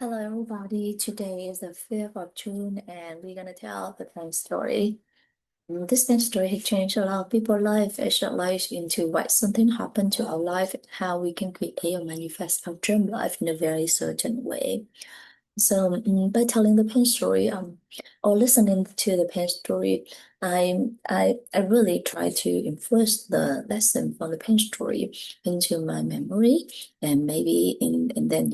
Hello, everybody. Today is the 5th of June, and we're going to tell the pen story. This pen story has changed a lot of people's life. It shed light into why something happened to our life, how we can create or manifest our dream life in a very certain way. So by telling the pen story, or listening to the pen story, I really try to influence the lesson from the pen story into my memory, and maybe and then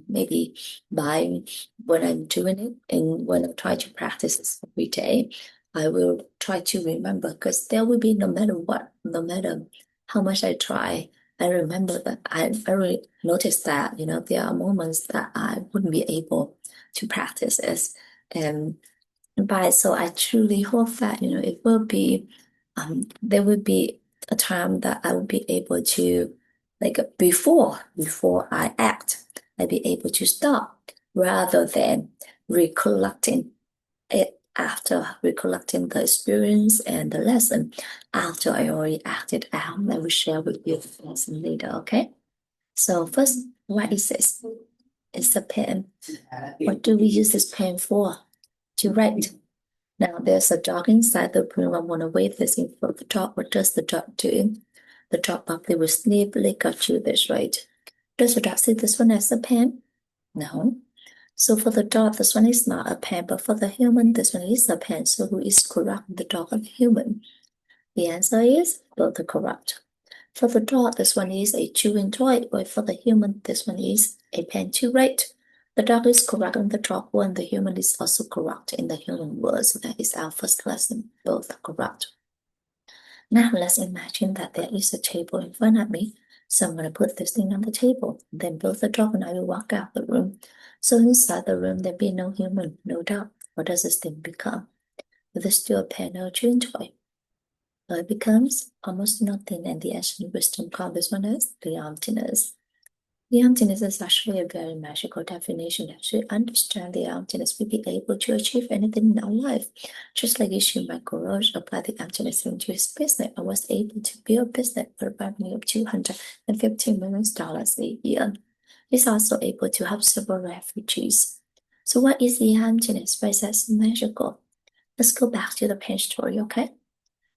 maybe by when I'm doing it and when I try to practice this every day, I will try to remember because there will be no matter what, no matter how much I try. I remember that I really noticed that, there are moments that I wouldn't be able to practice this. And so I truly hope that, it will be, there will be a time that I will be able to, like before I act, I'll be able to stop rather than recollecting it after recollecting the experience and the lesson after I already acted out. I will share with you the lesson later, okay? So first, what is this? It's a pen. What do we use this pen for? To write. Now there's a dog inside the room. I want to wave this in front of the dog. What does the dog do? The dog probably will sleepily got you this, right? Does the dog see this one as a pen? No. So for the dog, this one is not a pen, but for the human, this one is a pen. So who is correct, the dog or the human? The answer is both are correct. For the dog, this one is a chewing toy, or for the human, this one is a pen to write. The dog is correct in the dog one, the human is also correct in the human word. So that is our first lesson. Both are correct. Now let's imagine that there is a table in front of me. So I'm going to put this thing on the table. Then both the dog and I will walk out the room. So inside the room, there'll be no human, no dog. What does this thing become? With a still pen or chewing toy? Well, it becomes almost nothing, and the ancient wisdom called this one as the emptiness. The emptiness is actually a very magical definition. As we understand the emptiness, we'll be able to achieve anything in our life. Just like Ishu Makaroj applied the emptiness into his business and was able to build a business with a revenue of $250 million a year. He's also able to help several refugees. So what is the emptiness? Why is that so magical? Let's go back to the pen story, okay?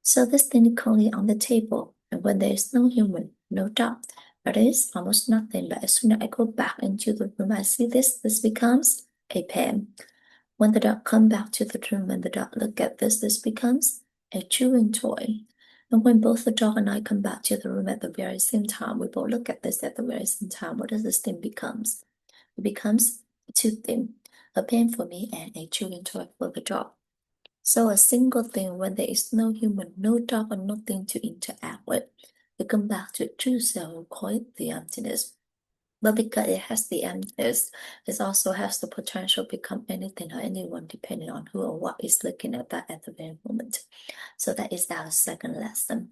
So this thing is currently on the table, and when there is no human, no dog, it is almost nothing. But as soon as I go back into the room, I see this becomes a pen. When the dog come back to the room and the dog look at this becomes a chewing toy. And when both the dog and I come back to the room at the very same time, we both look at this at the very same time. What does this thing becomes? It becomes two things, a pen for me and a chewing toy for the dog. So a single thing when there is no human, no dog, or nothing to interact with, we come back to true self, call it the emptiness. But because it has the emptiness, it also has the potential to become anything or anyone depending on who or what is looking at that at the very moment. So that is our second lesson.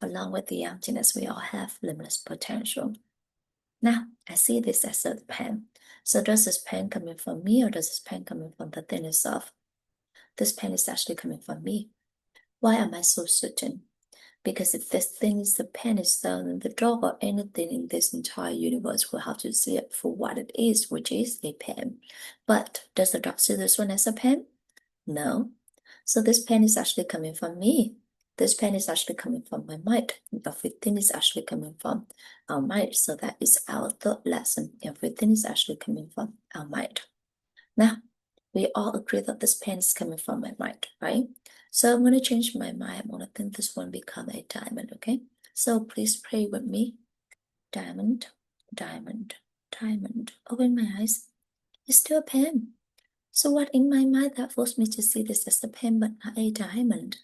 Along with the emptiness, we all have limitless potential. Now, I see this as a pen. So does this pen coming from me or does this pen coming from the thing itself? This pen is actually coming from me. Why am I so certain? Because if this thing is the pen itself, then the dog or anything in this entire universe will have to see it for what it is, which is a pen. But does the dog see this one as a pen? No. So this pen is actually coming from me. This pen is actually coming from my mind. Everything is actually coming from our mind. So that is our third lesson. Everything is actually coming from our mind. Now, we all agree that this pen is coming from my mind, right? So I'm going to change my mind. I'm going to think this one become a diamond, okay? So please pray with me. Diamond, diamond, diamond. Open my eyes. It's still a pen. So what in my mind that forced me to see this as a pen but not a diamond?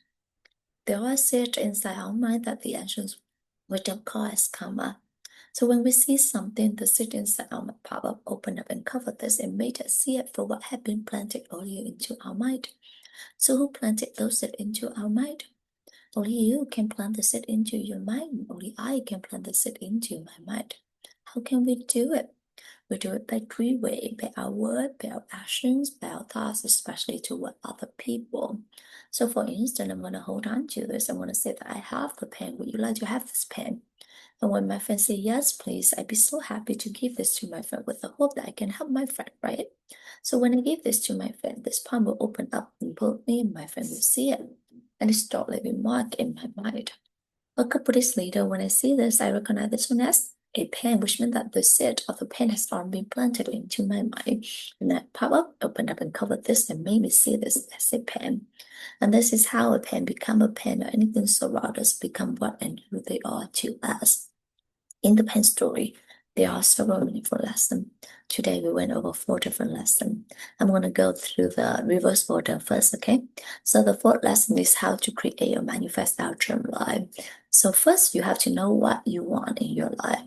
There are said inside our mind that the actions wisdom call as karma. So when we see something, the seed inside our mind pop up, open up, and cover this and made us see it for what had been planted earlier into our mind. So who planted those seeds into our mind? Only you can plant the seed into your mind. Only I can plant the seed into my mind. How can we do it? We do it by three ways: by our word, by our actions, by our thoughts, especially toward other people. So for instance, I'm going to hold on to this. I'm going to say that I have the pen. Would you like to have this pen? And when my friend say yes, please, I'd be so happy to give this to my friend with the hope that I can help my friend, right? So when I give this to my friend, this palm will open up in both me and my friend will see it. And it start leaving mark in my mind. A couple days later, when I see this, I recognize this one as a pen, which meant that the seed of the pen has already been planted into my mind. And that pop up, opened up and covered this and made me see this as a pen. And this is how a pen become a pen or anything surround us become what and who they are to us. In the pen story, there are several meaningful lessons. Today we went over 4 different lessons. I'm going to go through the reverse order first, okay? So the fourth lesson is how to create or manifest our dream life. So first you have to know what you want in your life.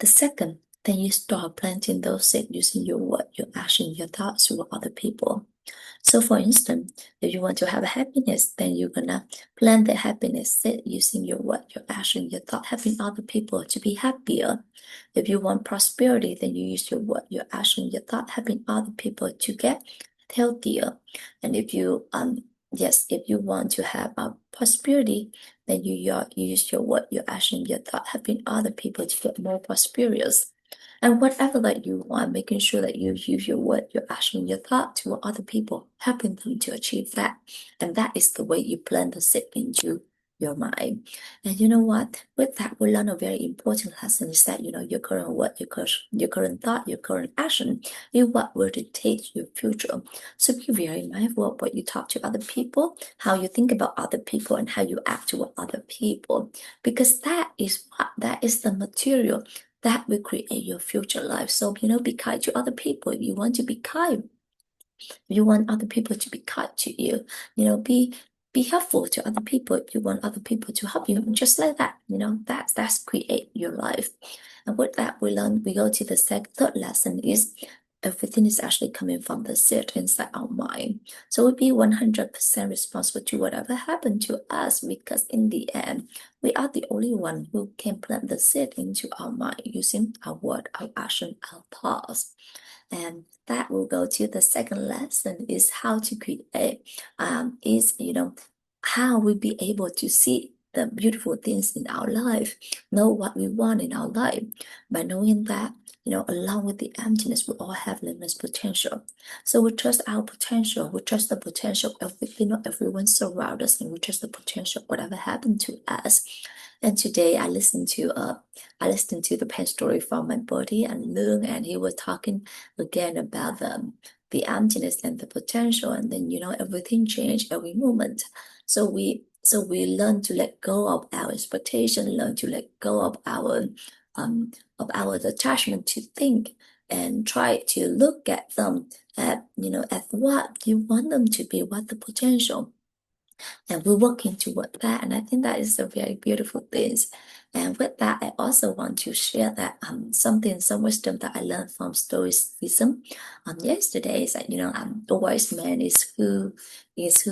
The second, then you start planting those seeds using your word, your action, your thoughts to other people. So for instance, if you want to have happiness, then you're gonna plan the happiness set using your word, your action, your thought, helping other people to be happier. If you want prosperity, then you use your word, your action, your thought, helping other people to get healthier. And if you if you want to have prosperity, then you use your word, your action, your thought, helping other people to get more prosperous. And whatever that you want, making sure that you use your word, your action, your thought to other people, helping them to achieve that. And that is the way you plant the seed into your mind. And you know what? With that, we learn a very important lesson is that, your current word, your current thought, your current action is what will dictate your future. So be very mindful of what you talk to other people, how you think about other people, and how you act toward other people. Because that is the material that will create your future life. So, be kind to other people. If you want to be kind, if you want other people to be kind to you, be helpful to other people if you want other people to help you. Just like that, that's create your life. And with that, we go to the third lesson is everything is actually coming from the seed inside our mind. So we'll be 100% responsible to whatever happened to us because in the end, we are the only one who can plant the seed into our mind using our word, our action, our thoughts. And that will go to the second lesson is how to create, how we be able to see the beautiful things in our life, know what we want in our life. By knowing that, along with the emptiness, we all have limitless potential. So we trust our potential, we trust the potential of everyone surround us, and we trust the potential whatever happened to us. And today I listened to the pen story from my buddy and Lung, and he was talking again about the emptiness and the potential, and then everything changed every moment. So we learn to let go of our expectation, learn to let go of our attachment to think, and try to look at them at what you want them to be, what the potential. And we're working toward that. And I think that is a very beautiful thing. And with that, I also want to share that some wisdom that I learned from Stoicism. Yesterday is that the wise man is who is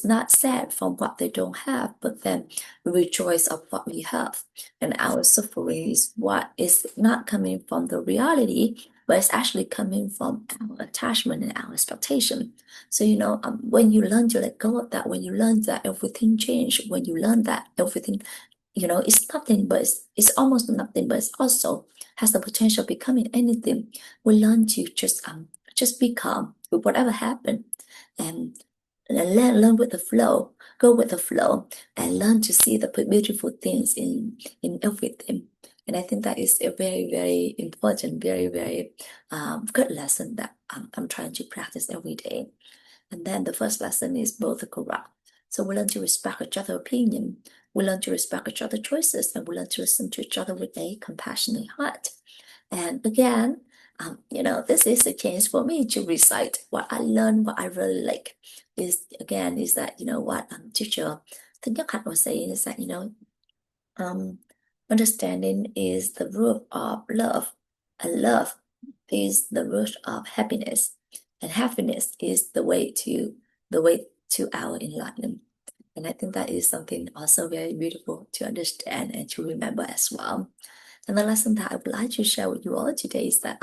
not sad from what they don't have, but then rejoice of what we have. And our suffering is what is not coming from the reality, but it's actually coming from our attachment and our expectation. So, when you learn to let go of that, when you learn that everything changed, when you learn that everything, it's nothing, but it's almost nothing, but it's also has the potential of becoming anything. We learn to just be calm with whatever happened, and learn with the flow, go with the flow, and learn to see the beautiful things in everything. And I think that is a very, very important, very, very good lesson that I'm trying to practice every day. And then the first lesson is both correct. So we learn to respect each other's opinion, we learn to respect each other's choices, and we learn to listen to each other with a compassionate heart. And again, this is a chance for me to recite what I learned, what I really like. Is that what teacher Thích Nhất Hạnh was saying is that understanding is the root of love, and love is the root of happiness, and happiness is the way to our enlightenment. And I think that is something also very beautiful to understand and to remember as well. And the lesson that I would like to share with you all today is that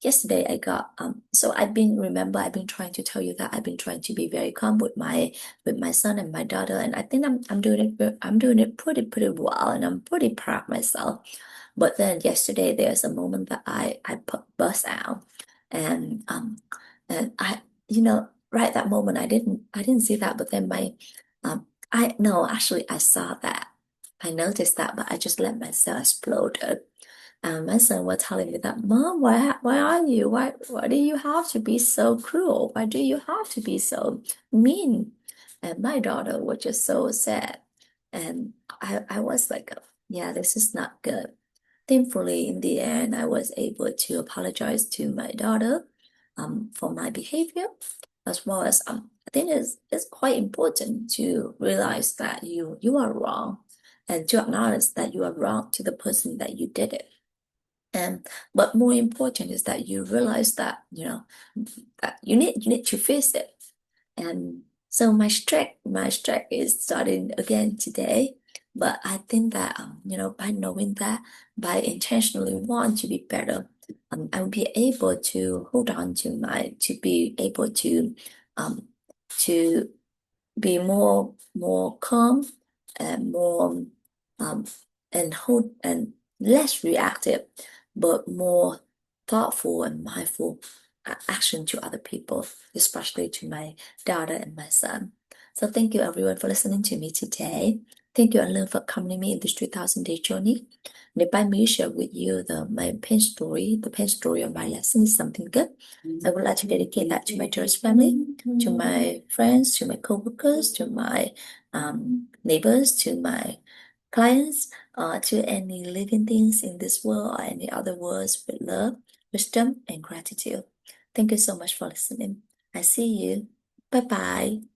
yesterday I got so I've been trying to tell you that I've been trying to be very calm with my son and my daughter, and I think I'm doing it pretty well, and I'm pretty proud of myself. But then yesterday there's a moment that I burst out, and I, right that moment I didn't see that, but then my I no actually I saw that. I noticed that, but I just let myself explode. My son was telling me that, Mom, why are you? Why do you have to be so cruel? Why do you have to be so mean? And my daughter was just so sad. And I was like, yeah, this is not good. Thankfully, in the end, I was able to apologize to my daughter for my behavior, as well as I think it's quite important to realize that you are wrong and to acknowledge that you are wrong to the person that you did it. And but more important is that you realize that that you need to face it. And so my strike is starting again today. But I think that by knowing that, by intentionally want to be better, I will be able to hold on to be able um to be more calm and more um and less reactive, but more thoughtful and mindful action to other people, especially to my daughter and my son. So thank you everyone for listening to me today. Thank you, Ellen, for accompanying me in this 3,000-day journey. And if I may share with you my pain story, the pain story of my lesson is something good, I would like to dedicate that to my church family, to my friends, to my co-workers, to my neighbors, to my clients, to any living things in this world or any other worlds with love, wisdom, and gratitude. Thank you so much for listening. I see you. Bye bye.